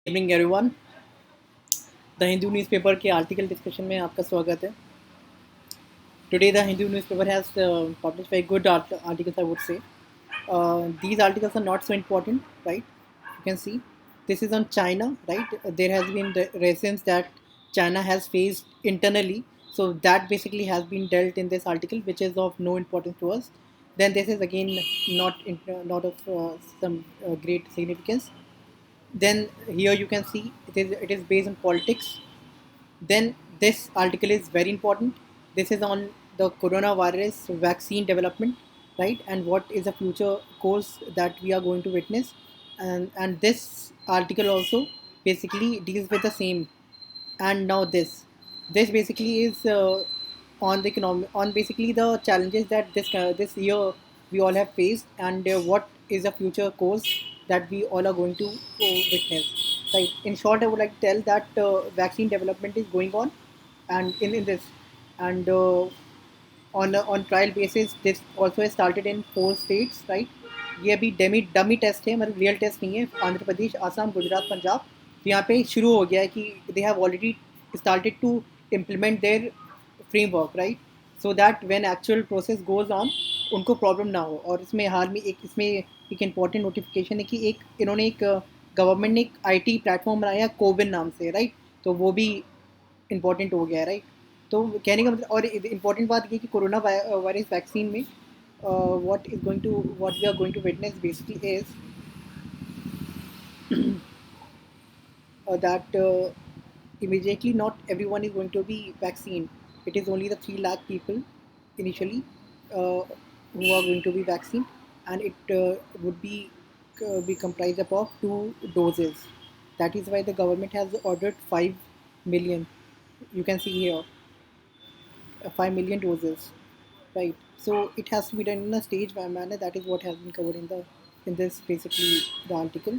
Evening everyone. The Hindu newspaper के article discussion में आपका स्वागत है। Today the Hindu newspaper has published very good articles, I would say. These articles are not so important, right? You can see this is on China, right? There has been reasons that China has faced internally, so that basically has been dealt in this article, which is of no importance to us. Then this is again not of some great significance. Then here you can see it is based on politics. Then this article is very important. This is on the coronavirus vaccine development, right? And what is the future course that we are going to witness. And this article also basically deals with the same. And now this basically is on the economic, on basically the challenges that this year we all have faced, and what is the future course that we all are going to witness, right? In short, I would like to tell that vaccine development is going on, and in this, and on trial basis, this also has started in 4 states, right? ये अभी dummy test है, मतलब real test नहीं है। आंध्र प्रदेश, आसाम, गुजरात, पंजाब, तो यहाँ पे शुरू हो गया है कि they have already started to implement their framework, right? So that when actual process goes on, उनको प्रॉब्लम ना हो। और इसमें हाल में एक इम्पॉर्टेंट नोटिफिकेशन है कि एक गवर्नमेंट ने एक आईटी प्लेटफॉर्म बनाया कोविन नाम से, राइट? तो वो भी इम्पोर्टेंट हो गया है, राइट? तो कहने का मतलब, और इम्पोर्टेंट बात ये कि कोरोना वायरस वैक्सीन में what we are going to witness basically is that immediately not everyone is going to be vaccinated. It is only the 3 lakh people initially who are going to be vaccinated, and it would be comprised of 2 doses. That is why the government has ordered 5 million. You can see here 5 million doses, right? So it has to be done in a stage manner. That is what has been covered in this basically the article.